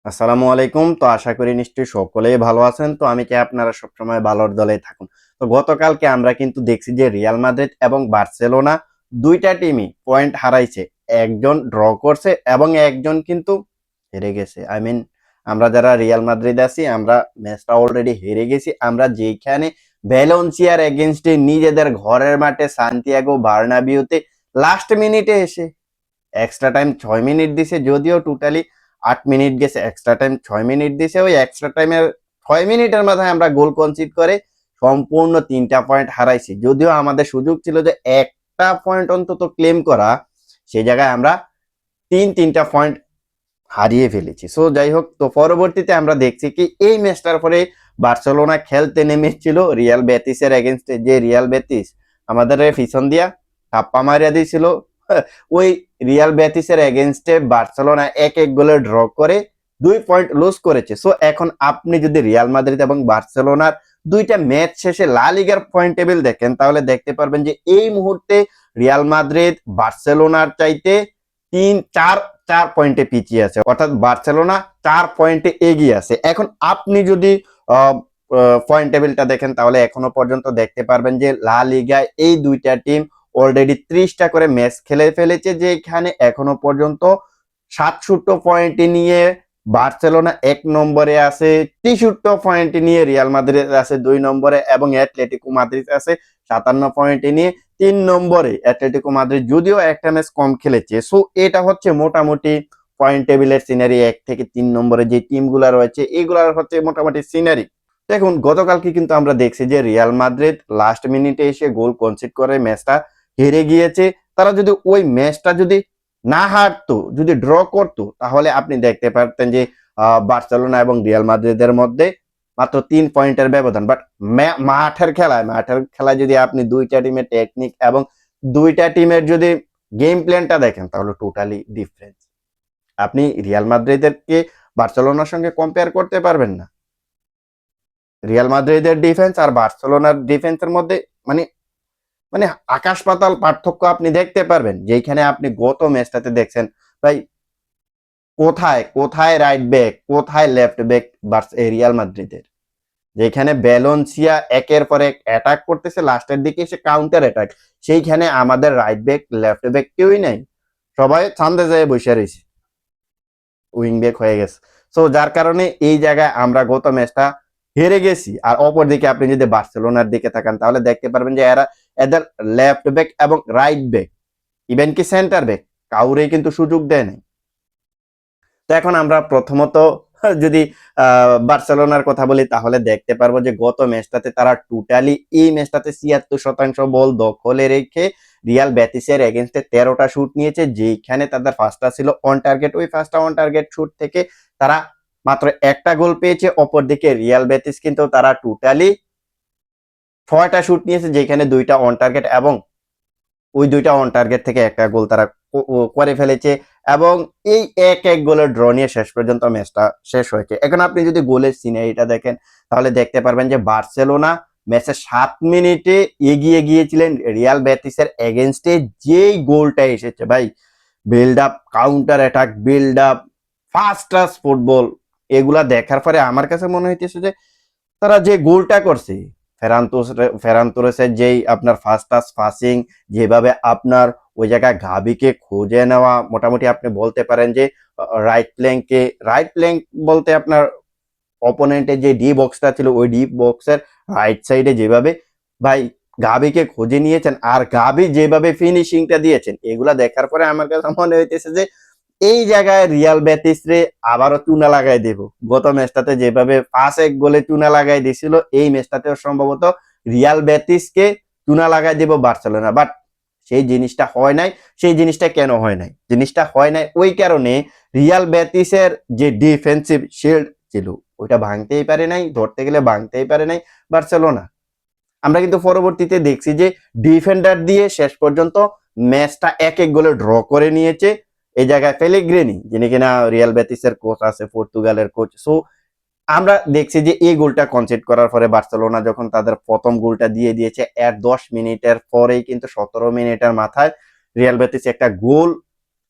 আসসালামু আলাইকুম। তো আশা করি নিশ্চয়ই সকলেই ভালো আছেন। তো আমি চাই আপনারা সবসময় ভালোর দলেই থাকুন। তো গতকালকে আমরা কিন্তু দেখছি যে রিয়াল মাদ্রিদ এবং বার্সেলোনা ২ টা টিমই পয়েন্ট হারাইছে। একজন ড্র করছে এবং একজন কিন্তু হেরে গেছে। আমরা যারা রিয়াল মাদ্রিদ আছি আমরা ম্যাচটা অলরেডি হেরে গেছি। আমরা যেইখানে ভ্যালেন্সিয়ার এগেইনস্টে নিজেদের ঘরের মাঠে সান্তিয়াগো বার্নাবিউতে লাস্ট মিনিটে এসে এক্সট্রা টাইম ৬ মিনিট দিছে, যদিও টোটালি ৮ মিনিট গেছে, এক্সট্রা টাইম ৬ মিনিট দিছে। ওই এক্সট্রা টাইমের ৬ মিনিটের মাথায় আমরা গোল কনসিড করে সম্পূর্ণ ৩টা পয়েন্ট হারাইছি। যদিও আমাদের সুযোগ ছিল যে একটা পয়েন্ট অন্তত ক্লেম করা, সেই জায়গায় আমরা ৩টা পয়েন্ট হারিয়ে ফেলেছি। সো যাই হোক, তো পরবর্তীতে আমরা দেখছি কি এই ম্যাচটার পরে বার্সেলোনা খেলতে নেমেছিল রিয়াল বেতিসের এগেনস্টে, যে রিয়াল বেতিস আমাদের পিছন দিয়া ধাপ্পা মারিয়া দিয়েছিল। ওই রিয়াল বেতিসের এগেনস্টে বার্সেলোনা ১-১ গোলে ড্র করে ২ পয়েন্ট লুজ করেছে। সো এখন আপনি যদি রিয়াল মাদ্রিদ এবং বার্সেলোনার দুইটা ম্যাচ শেষে লা লিগার পয়েন্ট টেবিল দেখেন, তাহলে দেখতে পারবেন যে এই মুহূর্তে রিয়াল মাদ্রিদ বার্সেলোনার চাইতে ৩-৪ পয়েন্টে পিছিয়ে আছে, অর্থাৎ বার্সেলোনা ৪ পয়েন্টে এগিয়ে আছে। এখন আপনি যদি পয়েন্ট টেবিলটা দেখেন, তাহলে এখনো পর্যন্ত দেখতে পারবেন যে লা লিগায় এই দুইটা টিম অলরেডি ৩০টা করে ম্যাচ খেলে ফেলেছে, যেখানে এখনো পর্যন্ত ৬৭ পয়েন্ট নিয়ে বার্সেলোনা ১ নম্বরে আছে, ৬৩ পয়েন্ট নিয়ে রিয়াল মাদ্রিদ আছে ২ নম্বরে এবং অ্যাটলেটিকো মাদ্রিদ আছে ৫৭ পয়েন্ট নিয়ে ৩ নম্বরে। অ্যাটলেটিকো মাদ্রিদ যদিও একটা ম্যাচ কম খেলেছে। সো এটা হচ্ছে মোটামুটি পয়েন্ট টেবিলের সিনারি। ১ থেকে ৩ নম্বরে যে টিমগুলো রয়েছে এগুলার হচ্ছে মোটামুটি সিনারি। দেখুন, গতকালকে কিন্তু আমরা দেখছি যে রিয়াল মাদ্রিদ লাস্ট মিনিটে এসে গোল কনসিড করে ম্যাচটা হেরে গিয়েছে। তারা যদি ওই ম্যাচটা যদি না হারতো, যদি ড্র করতো, তাহলে আপনি দেখতে পারতেন যে বার্সেলোনা এবং রিয়াল মাদ্রিদের মধ্যে মাত্র ৩ পয়েন্টের ব্যবধান। বাট মাঠের খেলায় যদি আপনি দুইটা টিমের টেকনিক এবং দুইটা টিমের যদি গেম প্ল্যানটা দেখেন, তাহলে টোটালি ডিফারেন্স। আপনি রিয়াল মাদ্রিদকে বার্সেলোনার সঙ্গে কম্পেয়ার করতে পারবেন না। রিয়াল মাদ্রিদের ডিফেন্স আর বার্সেলোনার ডিফেন্সের মধ্যে মানে মানে আকাশ পাতাল পার্থক্য আপনি দেখতে পারবেন। যেখানে আপনি গত ম্যাচটাতে দেখছেন ভাই, কোথায় কোথায় রাইট ব্যাক, কোথায় লেফট ব্যাক রিয়াল মাদ্রিদের, যেখানে ভ্যালেন্সিয়া একের পর এক অ্যাটাক করতেছে, লাস্টের দিকে এসে কাউন্টার অ্যাটাক, সেইখানে আমাদের রাইট ব্যাক লেফট ব্যাক কেউই নাই, সবাই ছান্দে যেয়ে বসে রয়েছে, উইং ব্যাক হয়ে গেছে। সো যার কারণে এই জায়গায় আমরা গত ম্যাচটা হেরে গেছি। আর অপর দিকে আপনি যদি বার্সেলোনার দিকে তাকান, তাহলে দেখতে পারবেন যে এদের লেফট ব্যাক এবং রাইট ব্যাক, ইভেন কি সেন্টার ব্যাক, কাউরেই কিন্তু সুযোগ দেয় নাই। তো এখন আমরা প্রথমত যদি বার্সেলোনার কথা বলি, তাহলে দেখতে পারবো যে গত ম্যাচটাতে তারা টোটালি এই ম্যাচটাতে ৭৬% বল দখলে রেখে রিয়াল বেতিসের এগেনস্টে ১৩টা শুট নিয়েছে, যেখানে তাদের ফার্স্টটা ছিল অন টার্গেট। ওই ফার্স্টটা অন টার্গেট শুট থেকে তারা মাত্র একটা গোল পেয়েছে। অপরদিকে রিয়াল বেতিস কিন্তু তারা টোটালি ৬টা শুট নিয়েছে, যেখানে ২টা অন টার্গেট এবং ওই ২টা অন টার্গেট থেকে একটা গোল তারা করে ফেলেছে এবং এই ১-১ গোলের ড্র নিয়ে শেষ পর্যন্ত ম্যাচটা শেষ হয়েছে। এখন আপনি যদি গোলের সিনারিটা দেখেন, তাহলে দেখতে পারবেন যে বার্সেলোনা ম্যাচের ৭ মিনিটে এগিয়ে গিয়েছিলেন রিয়াল বেতিসের এগেইনস্টে। যেই গোলটা এসেছে ভাই, build up, counter attack, build up, fast touch football, এগুলা দেখার পরে আমার কাছে মনে হইতেছে যে তারা যে গোলটা করছে, ফেরান তোরেসের যেই আপনার ফার্স্ট টাচ পাসিং, যেভাবে আপনার ওই জায়গায় গাবিকে খুঁজে নেওয়া, মোটামুটি আপনি বলতে পারেন যে রাইট প্ল্যাঙ্ক বলতে আপনার অপোনেন্টের যে ডি বক্সটা ছিল, ওই ডি বক্সের রাইট সাইডে যেভাবে ভাই গাবিকে খুঁজে নিয়েছেন আর গাবি যেভাবে ফিনিশিংটা দিয়েছেন, এগুলা দেখার পরে আমার কাছে মনে হইতেছে যে এই জায়গায় রিয়াল বেতিস রে আবারও চুনা লাগাই দেব। গত ম্যাচটাতে যেভাবে ৫-১ গোলে চুনা লাগাই দিছিল, এই ম্যাচটাতেও সম্ভবত রিয়াল বেতিসকে চুনা লাগাই দেব বার্সেলোনা। বাট সেই জিনিসটা হয় নাই। সেই জিনিসটা কেন হয় নাই? জিনিসটা হয় নাই ওই কারণে, রিয়াল বেতিসের যে ডিফেন্সিভ শিল্ড ছিল ওইটা ভাঙতেই পারে নাই, ধরতে গেলে ভাঙতেই পারে নাই বার্সেলোনা। আমরা কিন্তু পরবর্তীতে দেখছি যে ডিফেন্ডার দিয়ে শেষ পর্যন্ত ম্যাচটা ১-১ গোলে ড্র করে নিয়েছে এই জায়গায় পেলেগ্রিনি, যিনি কিনা রিয়াল বেতিসের কোচ আছে, পর্তুগালের কোচ। সো আমরা দেখছি যে এই গোলটা কনসিড করার পরে বার্সেলোনা যখন তাদের প্রথম গোলটা দিয়ে দিয়েছে, এর ১০ মিনিটের পরেই কিন্তু ১৭ মিনিটের মাথায় রিয়াল বেতিস একটা গোল,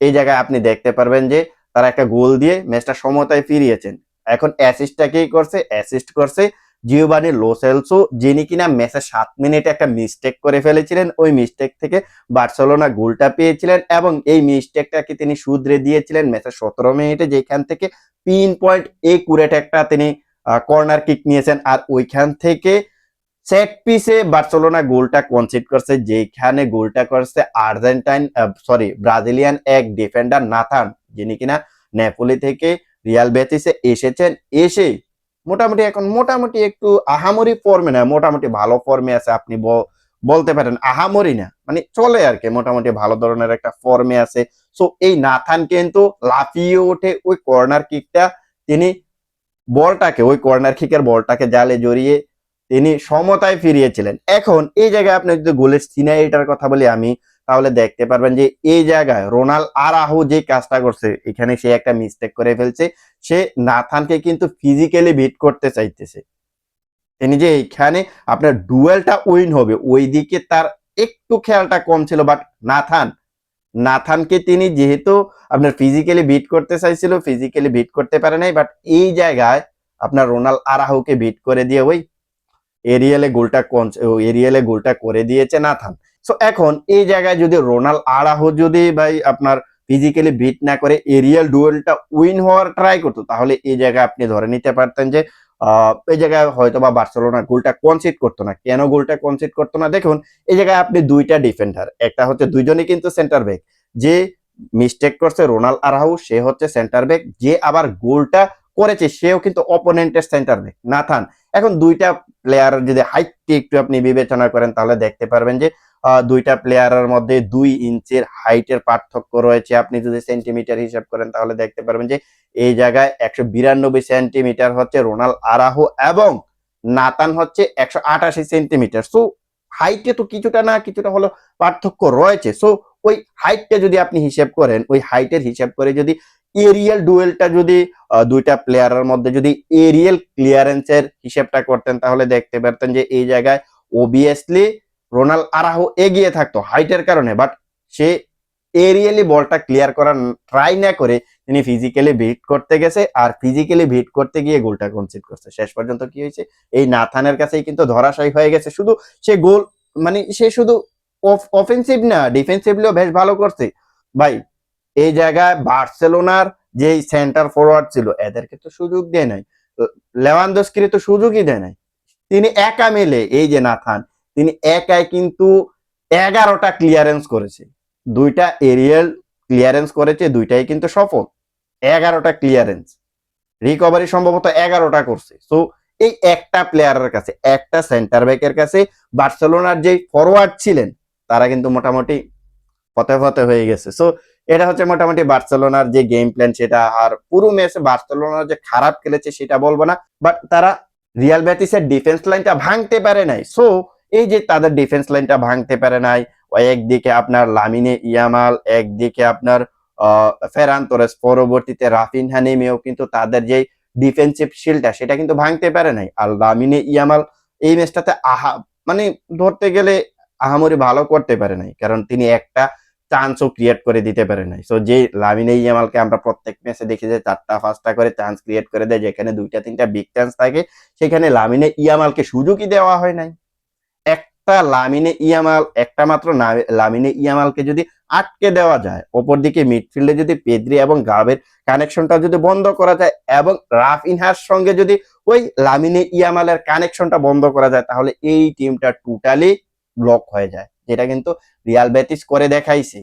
এই জায়গায় আপনি দেখতে পারবেন যে তারা একটা গোল দিয়ে ম্যাচটা সমতায় ফিরিয়েছেন। এখন অ্যাসিস্টটা কে করছে? অ্যাসিস্ট করছে জিওভানি লো সেলসো, যিনি কিনা ম্যাচের 7 মিনিটে একটা মিস্টেক করে ফেলেছিলেন। ওই মিস্টেক থেকে বার্সেলোনা গোলটা পেয়েছিলেন এবং এই মিস্টেকটাকে তিনি শুধরে দিয়েছিলেন ম্যাচের 17 মিনিটে, যেখান থেকে পিন পয়েন্ট একুরেট একটা তিনি কর্নার কিক নিয়েছেন। আর ওইখান থেকে সেট পিসে বার্সেলোনা গোলটা কনসিড করছে, যেখানে গোলটা করছে ব্রাজিলিয়ান এক ডিফেন্ডার নাথান, যিনি কিনা নেপোলি থেকে রিয়াল বেটিসে এসেছেন। এসে মোটামুটি এখন মোটামুটি একটু আহামরি ফর্মে না, মোটামুটি ভালো ফর্মে আছে। আপনি বলতে পারেন আহামরি না, মানে চলে আর কি, মোটামুটি ভালো ধরনের একটা ফর্মে আছে। সো এই নাথান কিন্তু লাফিয়ে ওঠে ওই কর্নার কিকটা, তিনি ওই কর্নার কিকের বলটাকে জালে জড়িয়ে তিনি সমতায় ফিরিয়েছিলেন। এখন এই জায়গায় আপনি যদি গোলের সিনারিটার কথা বলি আমি, তাহলে দেখতে পারবেন যে এই জায়গায় রোনাল্ড আরাহো যে কাজটা করছে, এখানে সে একটা মিস্টেক করে ফেলছে। সে নাথানকে কিন্তু ফিজিক্যালি বিট করতে চাইতেছে। তিনি যে এইখানে আপনার ডুয়েলটা উইন হবে ওই দিকে তার একটু খেয়ালটা কম ছিল, বাট নাথানকে তিনি যেহেতু আপনার ফিজিক্যালি বিট করতে চাইছিল, ফিজিক্যালি বিট করতে পারে নাই। বাট এই জায়গায় আপনার রোনাল্ড আরাহোকে বিট করে দিয়ে ওই এরিয়ালে গোলটা করে দিয়েছে নাথান। সো এখন এই জায়গায় যদি রোনাল্ড আরাহো যদি ভাই আপনার ফিজিক্যালি বিট না করে এরিয়াল ডুয়েলটা উইন হওয়ার ট্রাই করতো, তাহলে এই জায়গায় আপনি ধরে নিতে পারতেন যে এই জায়গায় হয়তো বা বার্সেলোনা গোলটা কনসিড করতো না। কেন গোলটা কনসিড করতো না? দেখুন, এই জায়গায় আপনি দুইটা ডিফেন্ডার, একটা হচ্ছে দুইজনই কিন্তু সেন্টার ব্যাক, যে মিস্টেক করছে রোনাল্ড আরাহো সে হচ্ছে সেন্টার ব্যাক, যে আবার গোলটা করেছে সেও কিন্তু অপোনেন্টের সেন্টার ব্যাক নাথান। এখন দুইটা প্লেয়ার যদি হাইটকে একটু আপনি বিবেচনা করেন, তাহলে দেখতে পারবেন যে দুইটা প্লেয়ারের মধ্যে 2 ইঞ্চির হাইটের পার্থক্য রয়েছে। আপনি যদি সেন্টিমিটার হিসাব করেন তাহলে দেখতে পারবেন যে এই জায়গায় 192 সেন্টিমিটার হচ্ছে রোনাল্ড আরাহো এবং নাতান হচ্ছে 188 সেন্টিমিটার। সো হাইটে তো কিছুটা না কিছুটা হলো পার্থক্য রয়েছে। সো ওই হাইটটা যদি আপনি হিসাব করেন, ওই হাইটের হিসাব করে যদি এরিয়াল ডুয়েলটা যদি দুইটা প্লেয়ারের মধ্যে যদি এরিয়াল ক্লিয়ারেন্সের হিসাবটা করতেন, তাহলে দেখতে পারতেন যে এই জায়গায় অবভিয়াসলি রোনাল্ড আরাহো এগিয়ে থাকতো হাইটের কারণে। বাট সে এরিয়ালি বলটা ক্লিয়ার করার ট্রাই না করে তিনি ফিজিক্যালি বিট করতে গেছে, আর ফিজিক্যালি বিট করতে গিয়ে গোলটা কনসিড করছে। শেষ পর্যন্ত কি হয়েছে? এই নাথানের কাছেই কিন্তু ধরাশায়ী হয়ে গেছে। শুধু সে গোল, মানে সে শুধু অফেন্সিভ না, ডিফেন্সিভলিও বেশ ভালো করছে ভাই। এই জায়গায় বার্সেলোনার যে সেন্টার ফরওয়ার্ড ছিল এদেরকে তো সুযোগ দেয় নাই, লেভানডস্কির তো সুযোগই দেয় নাই। তিনি একা মিলে, এই যে নাথান, তিনি একাই কিন্তু 11টা ক্লিয়ারেন্স করেছে, দুইটা এরিয়াল ক্লিয়ারেন্স করেছে, দুইটাই কিন্তু সফল। 11টা ক্লিয়ারেন্স, রিকভারি সম্ভবত 11টা করছে। সো এই একটা প্লেয়ারের কাছে, একটা সেন্টার ব্যাকের কাছে বার্সেলোনার যে ফরওয়ার্ড ছিলেন তারা কিন্তু মোটামুটি ফতে ফতে হয়ে গেছে। সো এটা হচ্ছে মোটামুটি বার্সেলোনার যে গেম প্ল্যান সেটা। আর পুরো ম্যাচে বার্সেলোনা যে খারাপ খেলেছে সেটা বলবো না, বাট তারা রিয়াল বেটিসের ডিফেন্স লাইনটা ভাঙতে পারে নাই। সো এই যে তাদের ডিফেন্স লাইনটা ভাঙতে পারে নাই, একদিকে আপনার লামিনে ইয়ামাল, একদিকে আপনার ফেরান তোরেস, পরবর্তীতে রাফিনহা নেমেও কিন্তু তাদের যে ডিফেন্সিভ শিলটা সেটা কিন্তু ভাঙতে পারে নাই। আর লামিনে ইয়ামাল এই ম্যাচটাতে মানে ধরতে গেলে আহামরি ভালো করতে পারে নাই, কারণ তিনি একটা চান্সও ক্রিয়েট করে দিতে পারে নাই। সো যে লামিনে ইয়ামালকে আমরা প্রত্যেক ম্যাচে দেখি যে 4টা-5টা করে চান্স ক্রিয়েট করে দেয়, যেখানে 2টা-3টা বিগ চান্স থাকে, সেখানে লামিনে ইয়ামালকে সুযোগই দেওয়া হয় নাই। একটা মাত্র লামিনে ইয়ামালকে যদি আটকে দেওয়া যায়, অপরদিকে মিডফিল্ডে যদি পেদ্রি এবং গাবের কানেকশনটা যদি বন্ধ করা যায় এবং রাফিনহার সঙ্গে যদি ওই লামিনে ইয়ামালের কানেকশনটা বন্ধ করা যায়, তাহলে এই টিমটা টোটালি ব্লক হয়ে যায়, যেটা কিন্তু রিয়াল বেটিস করে দেখাইছে।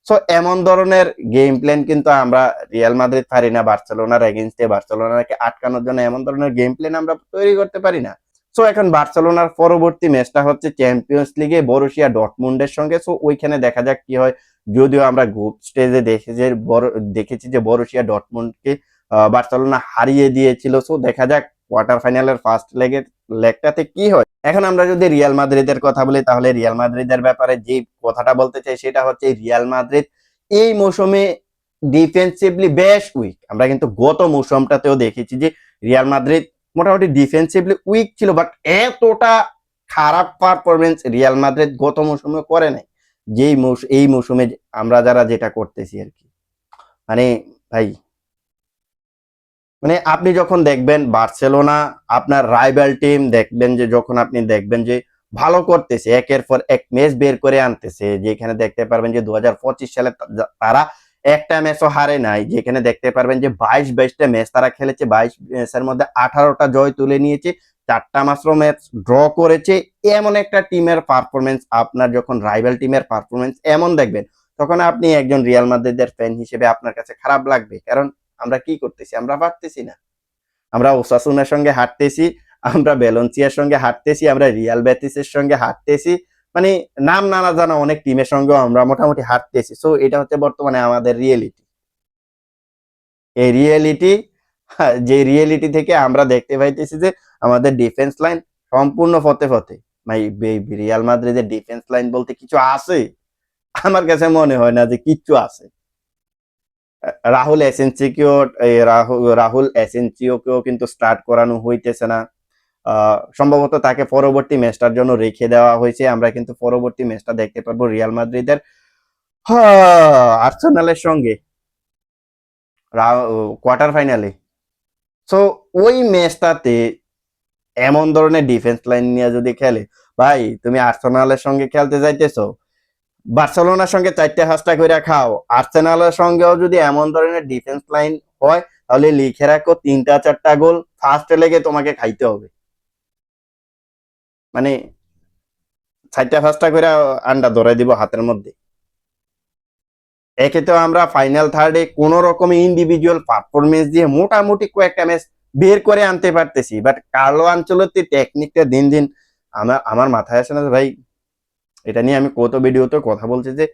সো এমন ধরনের গেম প্ল্যান কিন্তু আমরা রিয়াল মাদ্রিদ পারি না বার্সেলোনার এগেইনস্টে। বার্সেলোনাকে আটকানোর জন্য এমন ধরনের গেম প্ল্যান আমরা তৈরি করতে পারি না। সো এখন বার্সেলোনার পরবর্তী ম্যাচটা হচ্ছে চ্যাম্পিয়ন্স লিগে বরুসিয়া ডর্টমুন্ডের সঙ্গে। সো ওইখানে দেখা যাক কি হয়। যদিও আমরা গ্রুপ স্টেজে দেখেছি যে বরুসিয়া ডর্টমুন্ডকে বার্সেলোনা হারিয়ে দিয়েছিল। সো দেখা যাক কোয়ার্টার ফাইনালের ফার্স্ট লেগটাতে কি হয়। এখন আমরা যদি রিয়াল মাদ্রিদের কথা বলি, তাহলে রিয়াল মাদ্রিদের ব্যাপারে যে কথাটা বলতে চাই সেটা হচ্ছে রিয়াল মাদ্রিদ এই মৌসুমে ডিফেন্সিভলি বেশ উইক। আমরা কিন্তু গত মৌসুমটাতেও দেখেছি যে রিয়াল মাদ্রিদ মোটামুটি ডিফেন্সিভলি উইক ছিল, বাট এতটা খারাপ পারফরমেন্স রিয়াল মাদ্রিদ গত মৌসুমে করে নাই এই মৌসুমে আমরা যারা যেটা করতেছি আর কি। মানে ভাই মানে আপনি যখন দেখবেন বার্সেলোনা আপনার রাইভাল টিম, দেখবেন যে যখন আপনি দেখবেন যে ভালো করতেছে, একের পর এক ম্যাচ বের করে আনতেছে, যেখানে দেখতে পারবেন যে 2025 সালে তারা একটা ম্যাচও হারে নাই, যেখানে দেখতে পারবেন যে 22টা ম্যাচ তারা খেলেছে, 22 ম্যাচের মধ্যে 18টা জয় তুলে নিয়েছে, 4টা মাত্র ম্যাচ ড্র করেছে। এমন একটা টিমের পারফরমেন্স, আপনার যখন রাইভাল টিমের পারফরমেন্স এমন দেখবেন, তখন আপনি একজন রিয়াল মাদ্রিদের ফ্যান হিসেবে আপনার কাছে খারাপ লাগবে। কারণ আমরা কি করতেছি? আমরা পারতেছি না। আমরা ওসাসুনার সঙ্গে হাঁটতেছি, আমরা ভ্যালেন্সিয়ার সঙ্গে হাঁটতেছি, আমরা রিয়াল বেটিসের সঙ্গে হাঁটতেছি, মানে নাম না জানা অনেক টিমের সঙ্গেও আমরা মোটামুটি হাঁটতেছি। সো এটা হচ্ছে বর্তমানে আমাদের রিয়েলিটি। এই রিয়েলিটি, যে রিয়েলিটি থেকে আমরা দেখতে পাইতেছি যে আমাদের ডিফেন্স লাইন সম্পূর্ণ ফতে ফতে। ভাই রিয়াল মাদ্রিদের ডিফেন্স লাইন বলতে কিছু আছে? আমার কাছে মনে হয় না যে কিচ্ছু আছে। রাহুল এসেন্সিকেও রাহুল এসেন্সিওকেও কিন্তু স্টার্ট করানো হইতেছে না। সম্ভবত তাকে পরবর্তী ম্যাচটার জন্য রেখে দেওয়া হয়েছে। আমরা কিন্তু পরবর্তী ম্যাচটা দেখতে পারবো রিয়াল মাদ্রিদের আর্সেনালের সঙ্গে কোয়ার্টার ফাইনালে। সো ওই ম্যাচটাতে এমন ধরনের ডিফেন্স লাইন নিয়ে যদি খেলে, ভাই তুমি আর্সেনালের সঙ্গে খেলতে যাইতেছো, বার্সেলোনার সঙ্গে 4টা-5টা করে খাও, আর্সেনালের সঙ্গেও যদি এমন ধরনের ডিফেন্স লাইন হয়, তাহলে লিখে রাখো 3টা-4টা গোল ফার্স্ট লেগে তোমাকে খাইতে হবে। মানে 4টা-5টা করে আন্ডা ধরে দিব হাতের মধ্যে। একে তো আমরা ফাইনাল থার্ডে কোন রকম ইন্ডিভিজুয়াল পারফরমেন্স দিয়ে মোটামুটি কয়েকটা ম্যাচ বের করে আনতে পারতেছি, বাট কার্লো আনচেলত্তি টেকনিকটা দিন দিন আমার মাথায় আসে না ভাই। এটা নিয়ে আমি কত ভিডিওতে কথা বলছি যে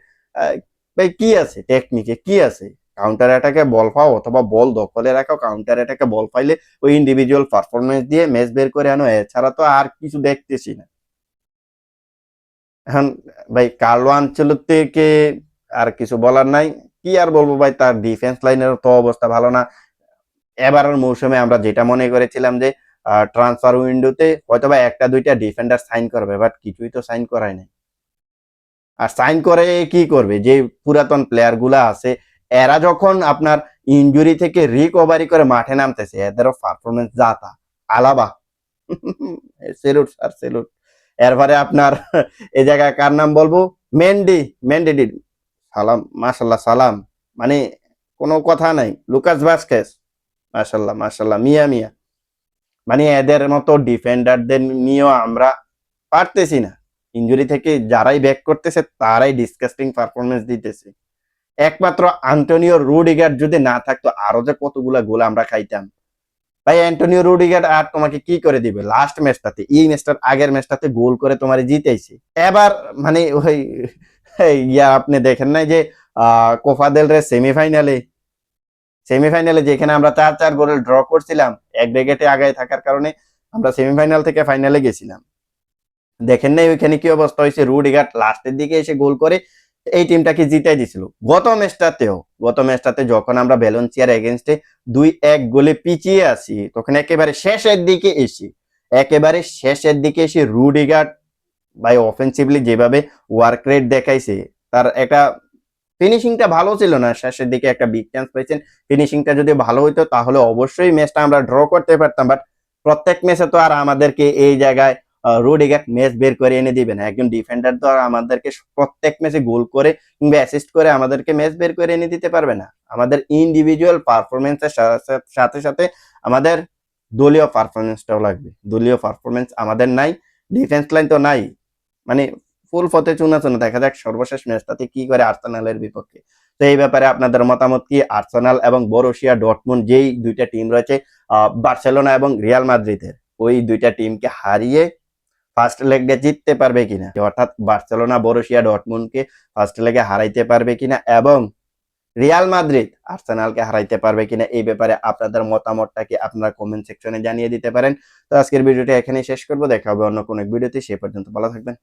ভাই কি আছে টেকনিকে, কি আছে? কাউন্টার অ্যাটাকে বল পাও অথবা বল দখলে রাখো, কাউন্টার অ্যাটাকে বল পাইলে ওই ইন্ডিভিজুয়াল পারফরমেন্স দিয়ে ম্যাচ বের করে আনো, এছাড়া তো আর কিছু দেখতেছি না। এখন ভাই কার্লো আনচেলত্তিকে আর কিছু বলার নাই। কি আর বলবো ভাই, তার ডিফেন্স লাইনের তো অবস্থা ভালো না। এবারের মৌসুমে আমরা যেটা মনে করেছিলাম যে ট্রান্সফার উইন্ডোতে হয়তোবা 1টা-2টা ডিফেন্ডার সাইন করবে, বাট কিছুই তো সাইন করায় নাই। আর সাইন করে কি করবে? যে পুরাতন প্লেয়ার গুলা আছে, এরা যখন আপনার ইনজুরি থেকে রিকভারি করে মাঠে নামতেছে, এদেরও পারফরমেন্স যা তা। আলাবা সেলুট স্যার, সেলুট। এরপরে আপনার এই জায়গায় কার নাম বলবো? মেন্ডি, মেন্ডি সালাম, মাশাল্লাহ সালাম, মানে কোনো কথা নাই। লুকাস ভাস্কেস, মাশাল্লাহ মাশাল্লাহ, মিয়া মিয়া, মানে এদের মতো ডিফেন্ডারদের নিয়েও আমরা পারতেছি না। ইনজুরি থেকে যারাই ব্যাক করতেছে তারাই ডিসকাস্টিং পারফরমেন্স দিতেছে। একমাত্র আন্টোনিও রুডিগার যদি না থাকতো, আরো যে কতগুলা গোল আমরা খাইতাম। ভাই অ্যান্টোনিও রুডিগার আর তোমাকে কি করে দিবে? লাস্ট ম্যাচটাতে, এই ম্যাচটার আগের ম্যাচটাতে গোল করে তোমার জিতেছে। এবার মানে ওই আপনি দেখেন নাই যে কোপা দেল রে সেমিফাইনালে যেখানে আমরা 4-4 গোলে ড্র করছিলাম, এক ব্রেকেটে আগায় থাকার কারণে আমরা সেমিফাইনাল থেকে ফাইনালে গেছিলাম। দেখেন নাই ওইখানে কি অবস্থা হয়েছে? রুডিগার লাস্টের দিকে এসে গোল করে এই টিমটাকে জিতাই দিছিল। গত ম্যাচটাতে যখন আমরা ভ্যালেন্সিয়ার এগেনস্টে 2-1 গোলে পিছিয়ে আছি, তখন একেবারে শেষের দিকে এসে রুডিগার ভাই অফেন্সিভলি যেভাবে ওয়ার্ক রেট দেখাইছে, তার একটা ফিনিশিংটা ভালো ছিল না। শেষের দিকে একটা বিগ চান্স পেয়েছেন, ফিনিশিংটা যদি ভালো হইতো তাহলে অবশ্যই ম্যাচটা আমরা ড্র করতে পারতাম। বাট প্রত্যেক ম্যাচে তো আর আমাদেরকে এই জায়গায় রুডিগার ম্যাচ বের করে এনে দিবে না। একজন ডিফেন্ডার তো আর আমাদেরকে প্রত্যেক ম্যাচে গোল করে কিংবা অ্যাসিস্ট করে আমাদেরকে ম্যাচ বের করে এনে দিতে পারবে না। আমাদের ইন্ডিভিজুয়াল পারফরমেন্সের সাথে সাথে আমাদের দলীয় পারফরমেন্সটাও লাগবে। দলীয় পারফরমেন্স আমাদের নাই, ডিফেন্স লাইন তো নাই, মানে ফুল ফতে চুনা চুনা। দেখা যাক সর্বশেষ ম্যাচটাতে কি করে আর্সেনালের বিপক্ষে। তো এই ব্যাপারে আপনাদের মতামত কি? আর্সেনাল এবং বরুসিয়া ডর্টমুন্ড, যেই দুইটা টিম রয়েছে বার্সেলোনা এবং রিয়াল মাদ্রিদের, ওই দুইটা টিমকে হারিয়ে ফার্স্ট লেগে জিততে পারবে কিনা, অর্থাৎ বার্সেলোনা বরুসিয়া ডর্টমুন্ডকে ফার্স্ট লেগে হারাইতে পারবে কিনা এবং রিয়াল মাদ্রিদ আর্সেনালকে হারাইতে পারবে কিনা, এই ব্যাপারে আপনাদের মতামতটাকে আপনারা কমেন্ট সেকশনে জানিয়ে দিতে পারেন। তো আজকের ভিডিওটা এখানেই শেষ করবো, দেখা হবে অন্য কোনো এক ভিডিওতে। সে পর্যন্ত ভালো থাকবেন।